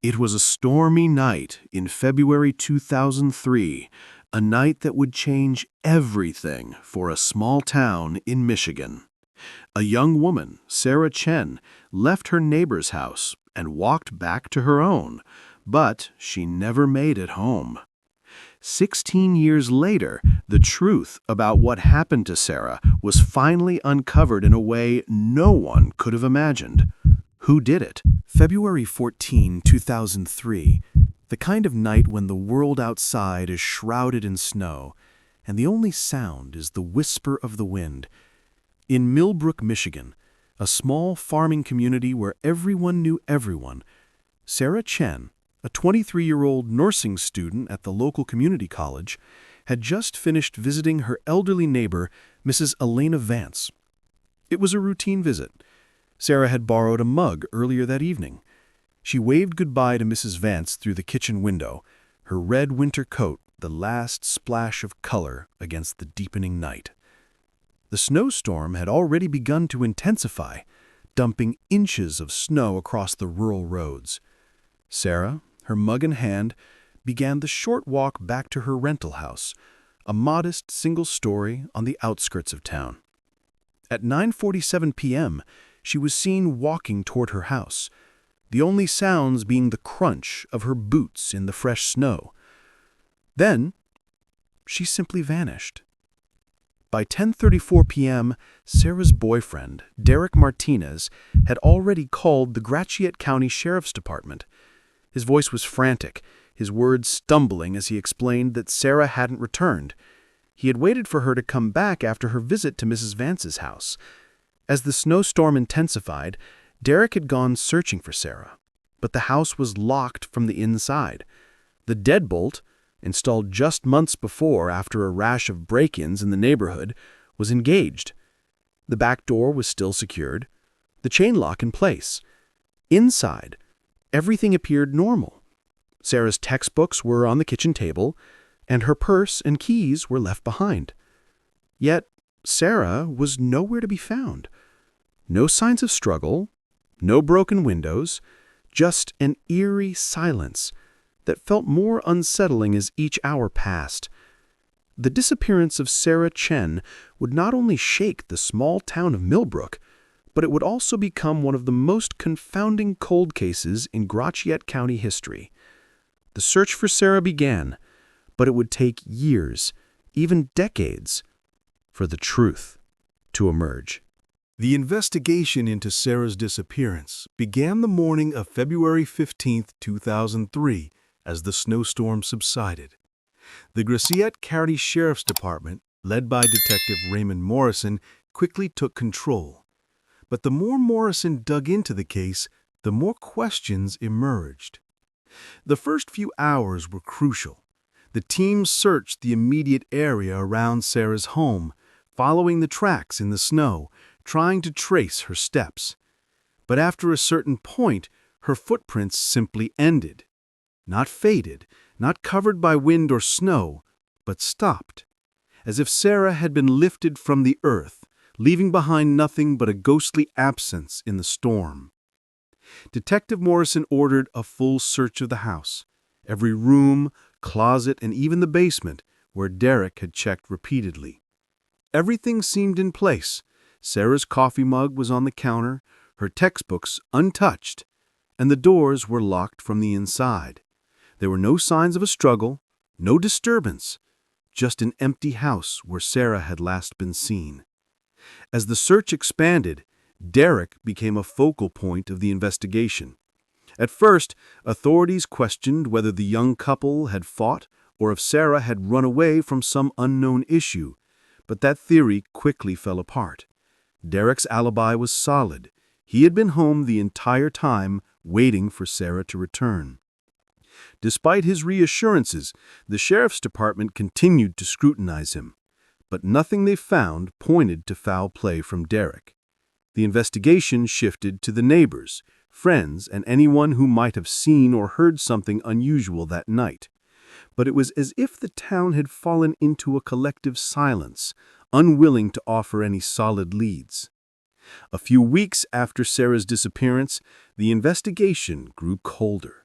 It was a stormy night in February 2003, a night that would change everything for a small town in Michigan. A young woman, Sarah Chen, left her neighbor's house and walked back to her own, but she never made it home. 16 years later, the truth about what happened to Sarah was finally uncovered in a way no one could have imagined. Who did it? February 14, 2003, the kind of night when the world outside is shrouded in snow, and the only sound is the whisper of the wind. In Millbrook, Michigan, a small farming community where everyone knew everyone, Sarah Chen, a 23-year-old nursing student at the local community college, had just finished visiting her elderly neighbor, Mrs. Elena Vance. It was a routine visit. Sarah had borrowed a mug earlier that evening. She waved goodbye to Mrs. Vance through the kitchen window, her red winter coat the last splash of color against the deepening night. The snowstorm had already begun to intensify, dumping inches of snow across the rural roads. Sarah, her mug in hand, began the short walk back to her rental house, a modest single story on the outskirts of town. At 9:47 p.m., she was seen walking toward her house, the only sounds being the crunch of her boots in the fresh snow. Then, she simply vanished. By 10:34 p.m., Sarah's boyfriend, Derek Martinez, had already called the Gratiot County Sheriff's Department. His voice was frantic, his words stumbling as he explained that Sarah hadn't returned. He had waited for her to come back after her visit to Mrs. Vance's house. As the snowstorm intensified, Derek had gone searching for Sarah, but the house was locked from the inside. The deadbolt, installed just months before after a rash of break-ins in the neighborhood, was engaged. The back door was still secured, the chain lock in place. Inside, everything appeared normal. Sarah's textbooks were on the kitchen table, and her purse and keys were left behind. Yet, Sarah was nowhere to be found. No signs of struggle, no broken windows, just an eerie silence that felt more unsettling as each hour passed. The disappearance of Sarah Chen would not only shake the small town of Millbrook, but it would also become one of the most confounding cold cases in Gratiot County history. The search for Sarah began, but it would take years, even decades, for the truth to emerge. The investigation into Sarah's disappearance began the morning of February 15, 2003, as the snowstorm subsided. The Gratiot County Sheriff's Department, led by Detective Raymond Morrison, quickly took control. But the more Morrison dug into the case, the more questions emerged. The first few hours were crucial. The team searched the immediate area around Sarah's home, following the tracks in the snow, trying to trace her steps. But after a certain point, her footprints simply ended. Not faded, not covered by wind or snow, but stopped, as if Sarah had been lifted from the earth, leaving behind nothing but a ghostly absence in the storm. Detective Morrison ordered a full search of the house, every room, closet, and even the basement, where Derek had checked repeatedly. Everything seemed in place. Sarah's coffee mug was on the counter, her textbooks untouched, and the doors were locked from the inside. There were no signs of a struggle, no disturbance, just an empty house where Sarah had last been seen. As the search expanded, Derek became a focal point of the investigation. At first, authorities questioned whether the young couple had fought or if Sarah had run away from some unknown issue, but that theory quickly fell apart. Derek's alibi was solid. He had been home the entire time, waiting for Sarah to return. Despite his reassurances, the sheriff's department continued to scrutinize him, but nothing they found pointed to foul play from Derek. The investigation shifted to the neighbors, friends, and anyone who might have seen or heard something unusual that night. But it was as if the town had fallen into a collective silence, unwilling to offer any solid leads. A few weeks after Sarah's disappearance, the investigation grew colder.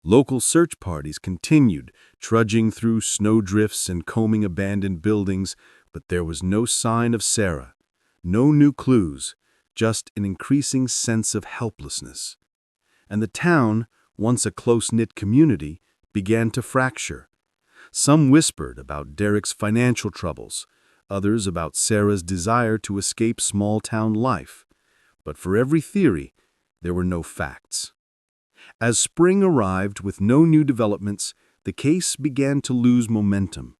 Local search parties continued, trudging through snowdrifts and combing abandoned buildings, but there was no sign of Sarah. No new clues, just an increasing sense of helplessness. And the town, once a close-knit community, began to fracture. Some whispered about Derek's financial troubles, others about Sarah's desire to escape small-town life. But for every theory, there were no facts. As spring arrived with no new developments, the case began to lose momentum.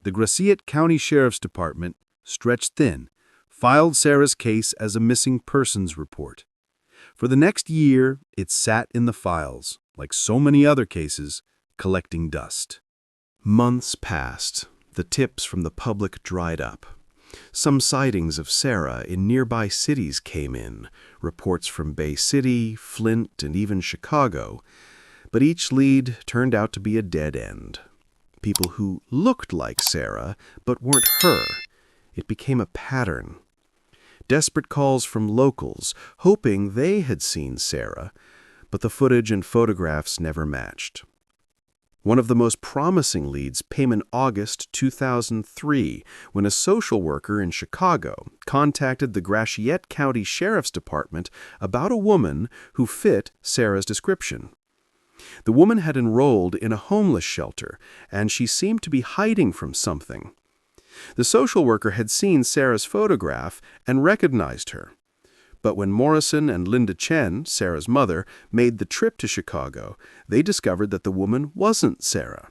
The Gratiot County Sheriff's Department, stretched thin, filed Sarah's case as a missing persons report. For the next year, it sat in the files, like so many other cases, collecting dust. Months passed. The tips from the public dried up. Some sightings of Sarah in nearby cities came in, reports from Bay City, Flint, and even Chicago, but each lead turned out to be a dead end. People who looked like Sarah but weren't her. It became a pattern. Desperate calls from locals, hoping they had seen Sarah, but the footage and photographs never matched. One of the most promising leads came in August 2003 when a social worker in Chicago contacted the Gratiot County Sheriff's Department about a woman who fit Sarah's description. The woman had enrolled in a homeless shelter, and she seemed to be hiding from something. The social worker had seen Sarah's photograph and recognized her. But when Morrison and Linda Chen, Sarah's mother, made the trip to Chicago, they discovered that the woman wasn't Sarah.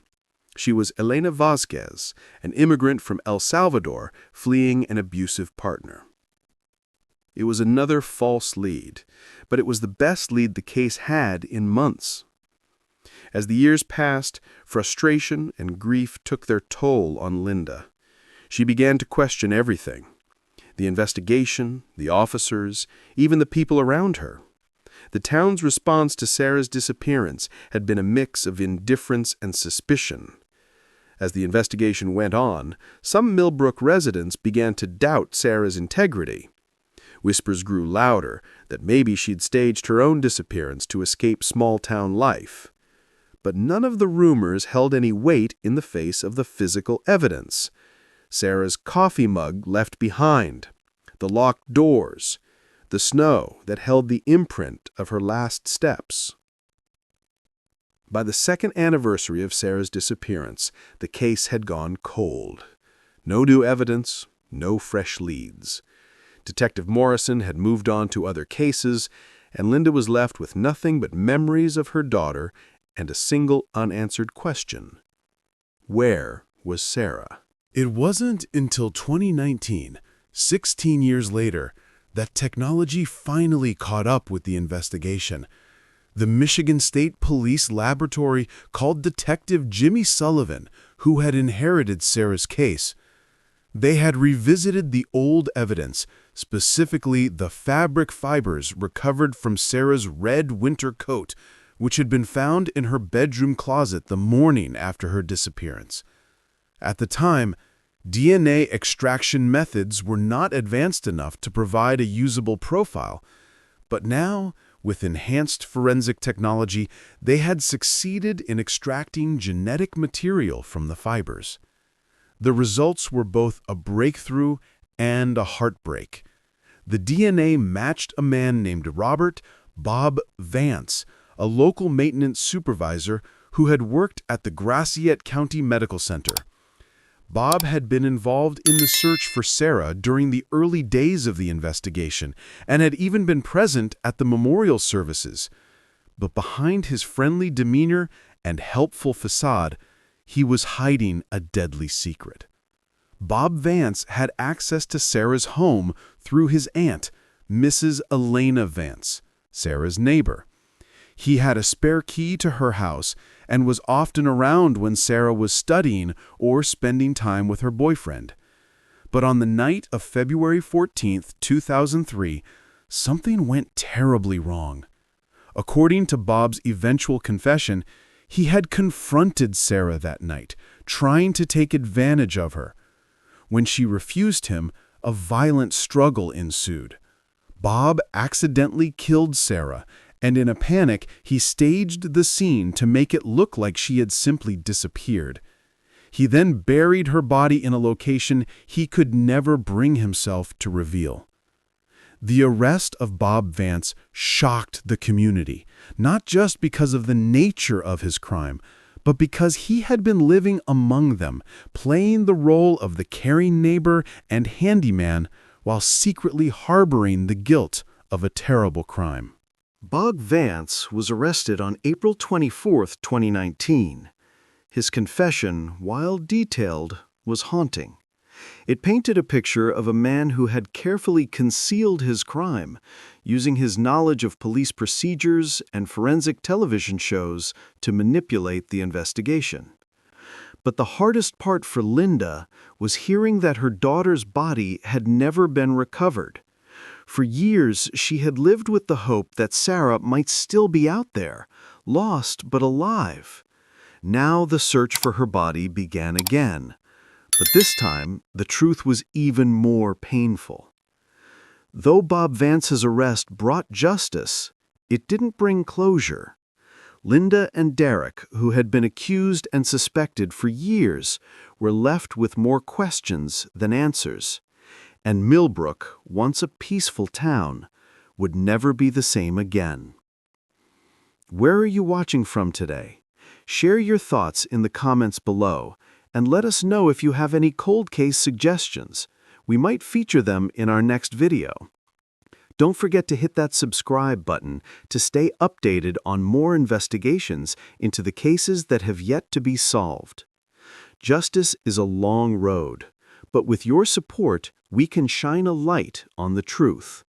She was Elena Vasquez, an immigrant from El Salvador fleeing an abusive partner. It was another false lead, but it was the best lead the case had in months. As the years passed, frustration and grief took their toll on Linda. She began to question everything. The investigation, the officers, even the people around her. The town's response to Sarah's disappearance had been a mix of indifference and suspicion. As the investigation went on, some Millbrook residents began to doubt Sarah's integrity. Whispers grew louder that maybe she'd staged her own disappearance to escape small-town life. But none of the rumors held any weight in the face of the physical evidence. Sarah's coffee mug left behind, the locked doors, the snow that held the imprint of her last steps. By the second anniversary of Sarah's disappearance, the case had gone cold. No new evidence, no fresh leads. Detective Morrison had moved on to other cases, and Linda was left with nothing but memories of her daughter and a single unanswered question. Where was Sarah? It wasn't until 2019, 16 years later, that technology finally caught up with the investigation. The Michigan State Police Laboratory called Detective Jimmy Sullivan, who had inherited Sarah's case. They had revisited the old evidence, specifically the fabric fibers recovered from Sarah's red winter coat, which had been found in her bedroom closet the morning after her disappearance. At the time, DNA extraction methods were not advanced enough to provide a usable profile, but now, with enhanced forensic technology, they had succeeded in extracting genetic material from the fibers. The results were both a breakthrough and a heartbreak. The DNA matched a man named Robert Bob Vance, a local maintenance supervisor who had worked at the Gratiot County Medical Center. Bob had been involved in the search for Sarah during the early days of the investigation and had even been present at the memorial services. But behind his friendly demeanor and helpful facade, he was hiding a deadly secret. Bob Vance had access to Sarah's home through his aunt, Mrs. Elena Vance, Sarah's neighbor. He had a spare key to her house and was often around when Sarah was studying or spending time with her boyfriend. But on the night of February 14, 2003, something went terribly wrong. According to Bob's eventual confession, he had confronted Sarah that night, trying to take advantage of her. When she refused him, a violent struggle ensued. Bob accidentally killed Sarah and in a panic, he staged the scene to make it look like she had simply disappeared. He then buried her body in a location he could never bring himself to reveal. The arrest of Bob Vance shocked the community, not just because of the nature of his crime, but because he had been living among them, playing the role of the caring neighbor and handyman while secretly harboring the guilt of a terrible crime. Bob Vance was arrested on April 24, 2019. His confession, while detailed, was haunting. It painted a picture of a man who had carefully concealed his crime, using his knowledge of police procedures and forensic television shows to manipulate the investigation. But the hardest part for Linda was hearing that her daughter's body had never been recovered. For years, she had lived with the hope that Sarah might still be out there, lost but alive. Now the search for her body began again. But this time, the truth was even more painful. Though Bob Vance's arrest brought justice, it didn't bring closure. Linda and Derek, who had been accused and suspected for years, were left with more questions than answers. And Millbrook, once a peaceful town, would never be the same again. Where are you watching from today? Share your thoughts in the comments below, and let us know if you have any cold case suggestions. We might feature them in our next video. Don't forget to hit that subscribe button to stay updated on more investigations into the cases that have yet to be solved. Justice is a long road, but with your support, we can shine a light on the truth.